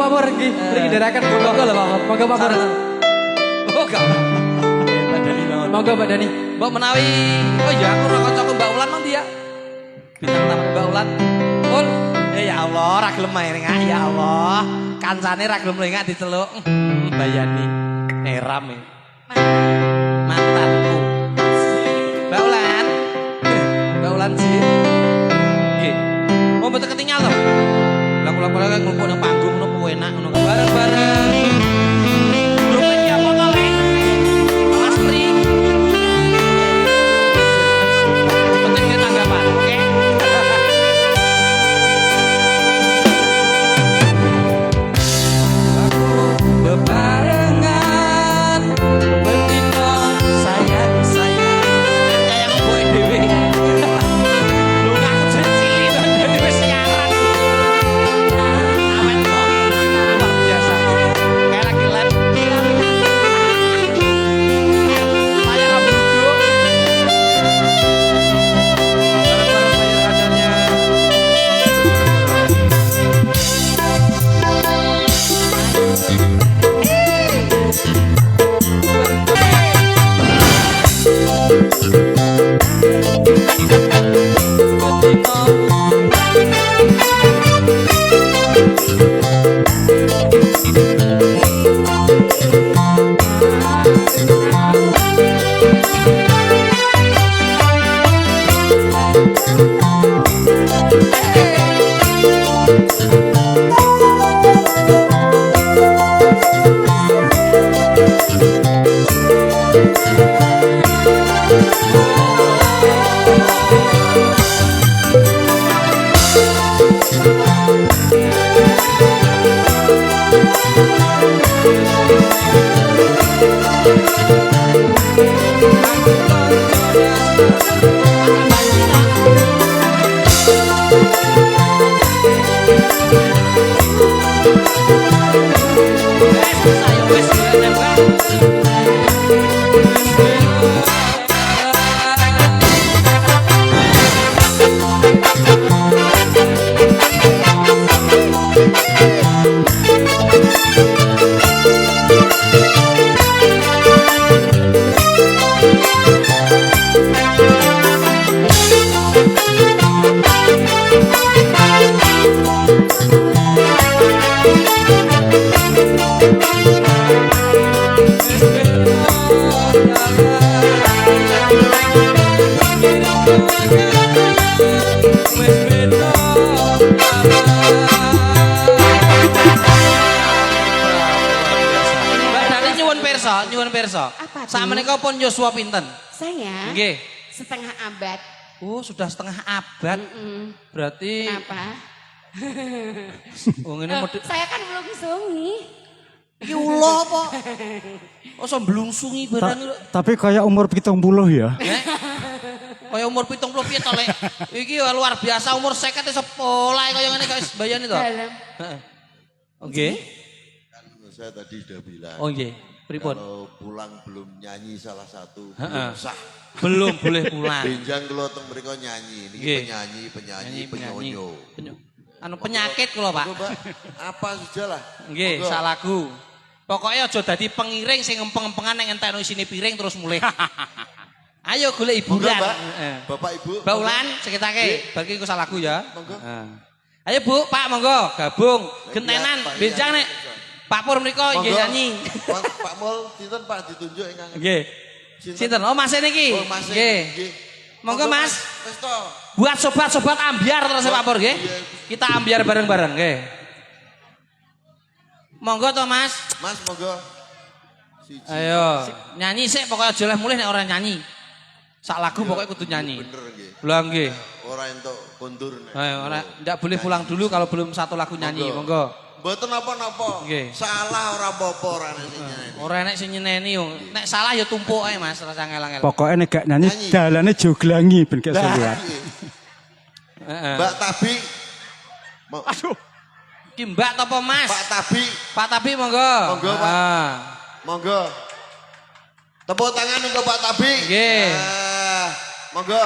Pak Pur nggih, mriki ndherekaken monggo lho Pak Pur. Monggo Pak Pur. Oh gak. Pak Dani mawon. Monggo Pak Dani. Mbok menawi oh ya aku ora kancaku Mbak Ulan mang dia. Bintang tamu Mbak Ulan. Ul. Ya Allah, ra gelem main ngak ya Allah. Kancane ra gelem lengak diceluk. Bayani. Neram e. Mantanku. Mbak Ulan. Mbak Ulan sih. Nggih. Mau betul ketinggal to? Lagu-lagu ngumpul nang panggung ngono enak ngono bareng-bareng. Grupnya apa to, Le? Mas Pri. Penting dia tanggapan, oke? Aku bebarengan bendino sayang-sayang. Kayak boy dhewe. Lu gak janji dadi wis siaran. Awet kok. Luar biasa. Kayak lagi lab. Saya rambut duduk. Bareng-bareng bayar hasilnya. Nyuwun pirsa. Sakmenika pun yuswa pinten? Saya Nggih. setengah abad. Oh, sudah setengah abad. Berarti Kenapa? wong ini model Saya kan belum sungi. iki ula apa? Oso mblungsungi barang lho. Tapi kayak umur 70 ya. Kaya umur 70 piye to, Lek? Iki luar biasa umur 50 wis pola kaya ngene guys, bayani to. Dalam. Heeh. Oke. Kan saya tadi sudah bilang. Oh nggih. Pripun? Kalau pulang belum nyanyi salah satu Heeh. belum sah. Belum boleh pulang. Benjang kula teng mriko nyanyi, niki Nggih. penyanyi, penyonyo. Anu penyakit kula, Pak. Monggo, Pak. Apa saja lah. Nggih, Monggo. sak lagu. Pokoknya aja dadi pengiring sing ngempeng-empengan ning entekno isine piring terus mulih. Ayo golek Monggo, hiburan. Mbak. Heeh. Bapak Ibu. Mbak Ulan, sekitake, bar iki engko sak lagu ya. Monggo. Heeh. Ayo Bu, Pak monggo gabung gentenan Pak, benjang iya. nek Pak Pur mriko nggih Monggo. nyanyi. Pak Mul, sinten Pak ditunjuk ingkang. Nggih. Sinten? Oh, Mas niki. Oh, Mas. Nggih. Monggo Mas. Wis to. Buat sobat-sobat ambiar terus Pak Pur nggih. Iya. Kita ambiar bareng-bareng nggih. Monggo to Mas. Mas monggo. Siji. Ayo, nyanyi sik pokoknya aja oleh mulih nek ora nyanyi. Sak lagu pokoknya kudu nyanyi. Bener nggih. Lah nggih. Ora entuk kondur. Ayo, ora ndak boleh pulang dulu kalau belum satu lagu nyanyi. Monggo. Mboten napa-napa. Nggih. Salah ora apa-apa ora nek sing nyanyi. Ora enek sing nyeneni yo. Nek salah ya tumpuk ae Mas, rasa ngel-ngel. Pokoknya nek gak nyanyi Nyanyi. dalane joglangi ben gak Lah, lihat. iya. Heeh. Mbak Tabi. Aduh. Ki Mbak apa Mas? Pak Tabi, Pak Tabi monggo. Monggo, Pak. Ah. monggo. Tepuk tangan untuk Pak Tabi. Nggih. Nah, monggo.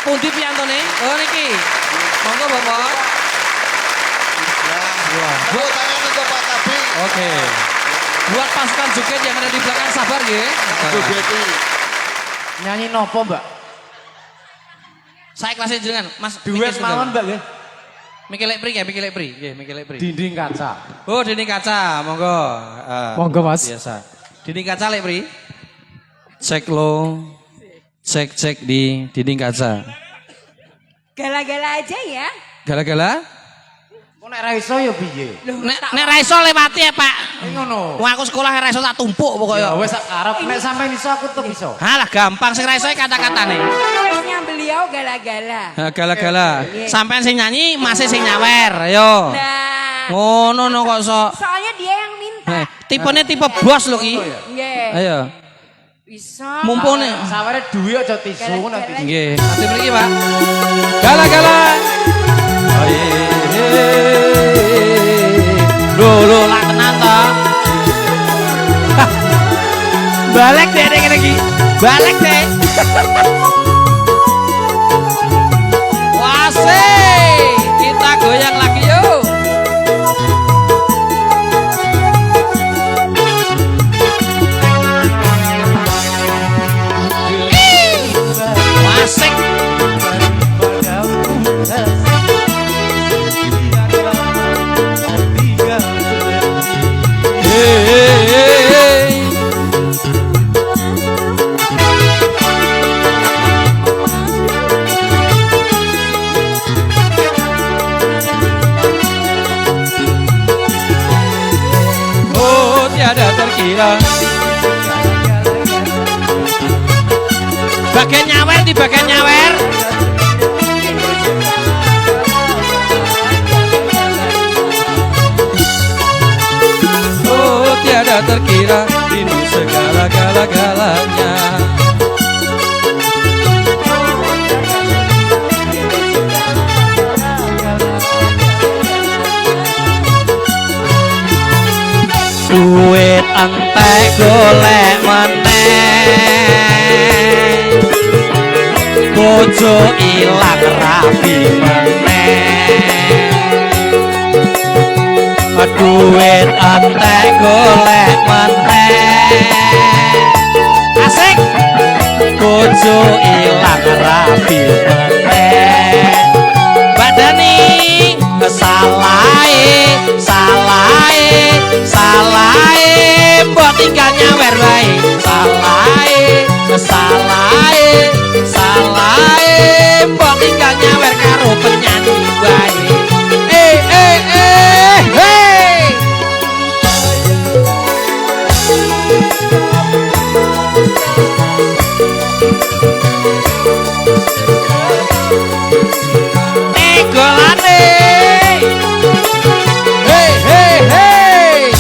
Pundi piyantone? Oh niki. Monggo Bapak. Nah, tepuk tangan untuk Pak Tabi. Oke. Buat pasukan joget yang ada di belakang sabar ya. Nyanyi nopo, Mbak? Saya kelasnya jenengan, Mas. Duet mawon, Mbak ya. Mikir lek pri ya, mikir lek pri. Nggih, mikir lek pri. Dinding kaca. Oh, dinding kaca, monggo. Monggo, Mas. Biasa. Dinding kaca lek pri. Cek lo. Cek di dinding kaca. Gala-gala aja ya. Gala-gala? Kok nek ra iso ya piye? Nek ra iso lewati ya, Pak. Ngono. Wong aku sekolah ra iso tak tumpuk Ya pokoknya. wis sak arep nek sampean iso aku tetep iso. Halah gampang sing ra iso kata-katane. Nulisnya beliau gala-gala. Gala-gala. Sampean sing nyanyi, masih sing nyawer. Ayo. Nah, Ngono no kok sok. soalnya dia yang minta. Tipenya tipe bos lho ki. Nggih. Ayo. Bisa. Mumpung nih. Sawere duwe aja tisu ngono nanti. Nggih, nanti mriki, Pak. Gala-gala. Lho, lak tenan to. Balik deh ngene iki. Balik deh. Wase, kita goyang lagi yuk. Asik. Oh, tiada terkira. Bagian nyawer di bagian nyawer. Oh, tiada terkira rindu segala-galanya. Duit entek golek meneh, bojo ilang rapi meneh. Duit entek golek meneh, asik. Bojo ilang rapi meneh. Badani salahe mbok tinggal nyawer wae. Salahe mbok tinggal nyawer karo penyanyi wae. Hey. Golane. Hey.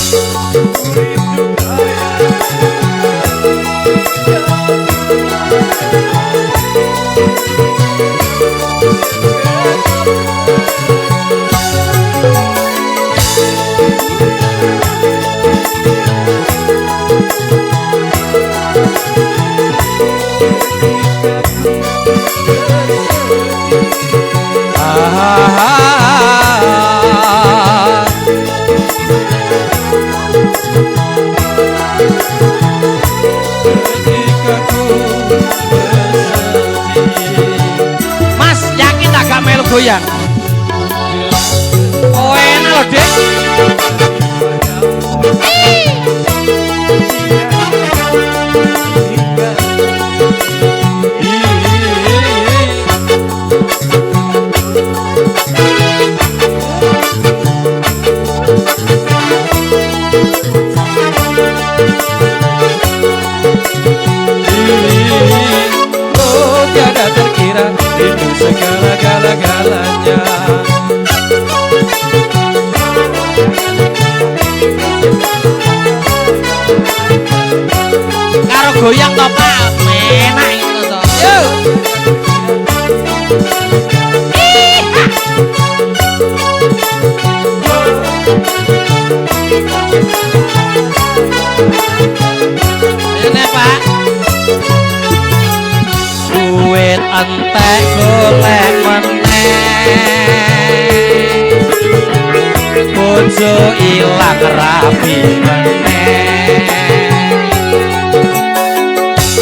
Mas, yakin agak melu goyang? Oh enak loh, Dek. Oh, tiada terkira rindu segala-galanya. Karo goyang to, Pak. Enak itu to. Yo. Ini, Pak. Duit entek golek meneh, bojo ilang rapi meneh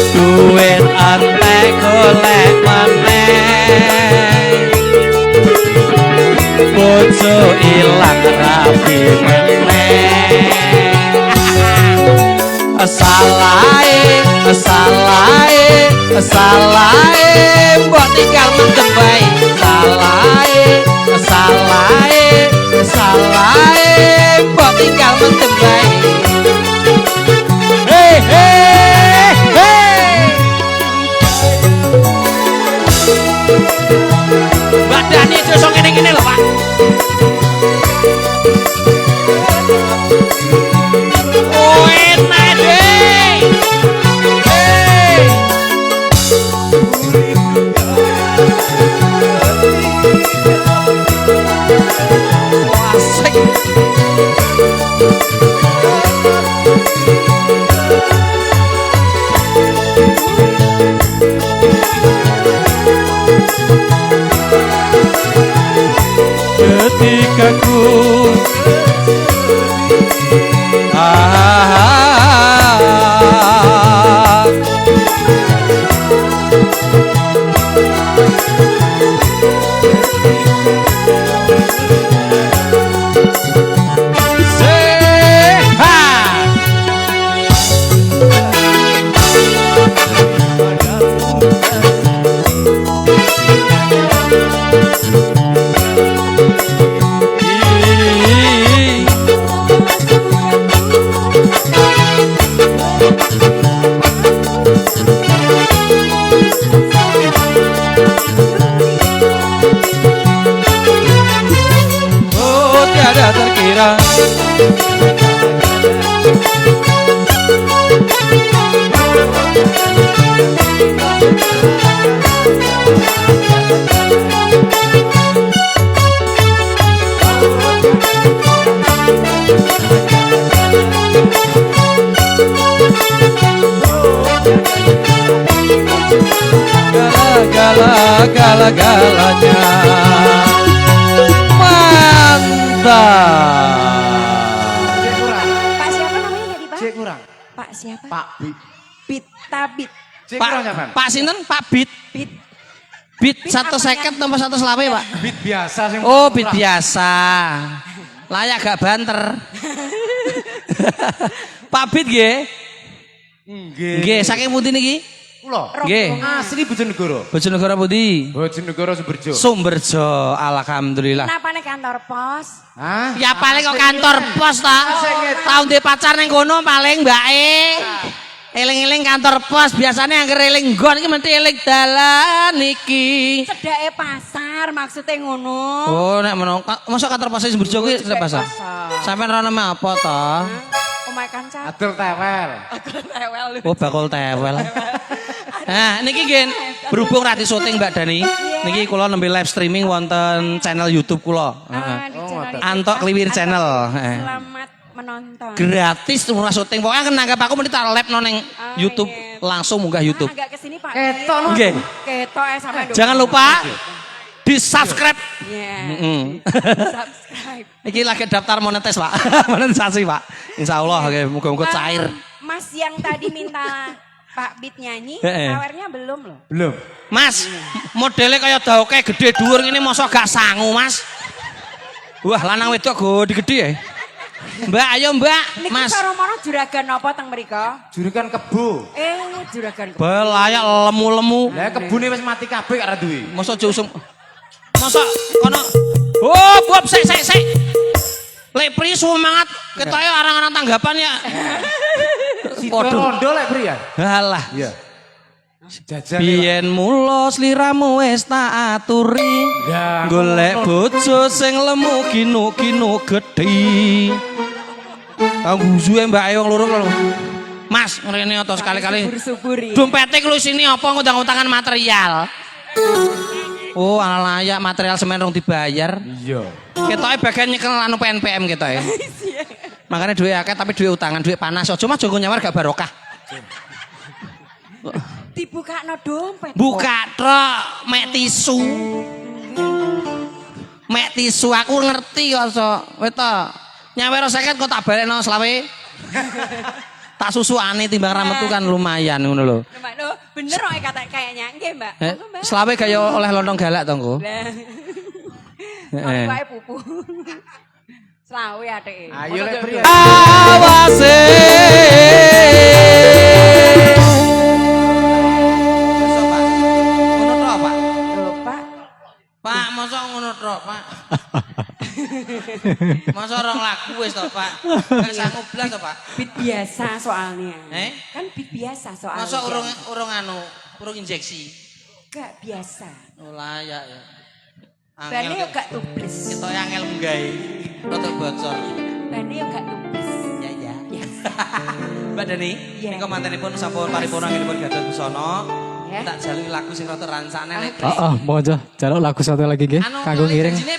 duit antek golek meneh bojo ilang rapi meneh salahe mbok tinggal mendem bae salahe mbok tinggal mendem bae hey hey hey badane iso ngene-ngene lho Pak oh enak deh hey asik ketika ku tiada terkira gala-galanya Cek kurang. Pak siapa namanya tadi Pak? Cek kurang. Pak siapa? Pak Bit. Bit Tabit. Cek kurang siapa? Pak sinten Pak Bit Bit. Bit Bit 150 tambah 1 selawe Pak Bit biasa sing oh bit kurang. biasa layak gak banter Pak Bit nggih Nggih. nggih saking pundi niki Kula. nggih Asli Bojonegoro. Bojonegoro pundi Bojonegoro Sumberjo. Sumberjo alhamdulillah Kenapa nih kantor pos? Hah? ya paling kok kantor pos ta tahun dia pacar neng kono paling mbake eling-eling kantor pos biasanya angger eling nggon iki mesti eling dalan iki Cedake pasar maksudnya ngono. oh nek menawa mosok kantor pos Sumberjo kuwi Cedake pasar sampean ora nama apa to Omah kanca. Adol tewel. Tewel. oh bakul tewel nah niki nggih berhubung rati syuting Mbak Dani niki kula nembe live streaming wonten channel YouTube kula Di channel Antok Kliwir channel Selamat menonton. gratis ora syuting pokoknya kan nanggap aku mesti tak live nang YouTube langsung munggah YouTube Agak kesini Pak. Ketok no. nggih Ketok sampai jangan lupa di subscribe Iya. Subscribe. iki lagi daftar monetis Pak monetisasi Pak insyaallah muga-muga cair Mas yang tadi minta Pak Bit nyanyi, Heeh. sawernya belum loh. Belum. Mas modelnya kayak daoke gede dhuwur ngene mosok gak sangu Mas wah lanang wedok gede ya Mbak ayo Mbak Niki Mas karo-maro juragan apa teng mriko? Jurikan kebo. Juragan. belayak lemu-lemu Lah kebune wis mati kabeh karo duwe. mosok jusum mosok kono oh Bob sik lek pri semangat ketoke orang-orang tanggapan ya Podo rondo lek pri ya. halah Iya. Jajan. biyen mula sliramu wis tak aturi Ya, golek bojo sing lemu kinu-kinu gedhi anggusuhe mbake wong loro lho Mas ngene to sekali-kali Subur-suburi. dompete lu sini apa ngutang-utangan material oh ala layak material semen rong dibayar Iya. ketoke bagian nyekel anu PNPM ketoke makanya duit akeh tapi duit utangan duit panas aja mah jogo nyawar gak barokah Dibukakno dompet. buka trok mek tisu aku ngerti kok so weto Nyawero 50 kok tak balekno selawe. Tak susuane timbang rametu kan lumayan ngono lho. Mbak, loh, bener kok kata kayaknya. Nggih, Mbak. Monggo, Mbak. Selawe kaya oleh lontong galak to engko. Lah. Heeh. Wae pupu. Selawe ateke. Ayo lek Brian. Awase. Masa Pak? Ngono tok, Pak? Lho, Pak. Pak, masa ngono tok, Pak? Masa rong lagu wis to, Pak? Gak sanggup blas to, Pak? Beat biasa soalnya. Eh? Kan beat biasa soalnya. Masa urung injeksi? Gak biasa. Oh layak ya. Bane yo gak tubles. Kita angel nggae. Rada bocor. Bane yo gak tubles. Ya ya. Biasa. Mbak Dani, Iya. nika mantenipun sampun paripurna nginipun gadah busana. Ya. Tak jaluk lagu sing rada rancane lek. Heeh, monggo jaluk lagu satu lagi nggih Anu, kanggo ngiring. janjine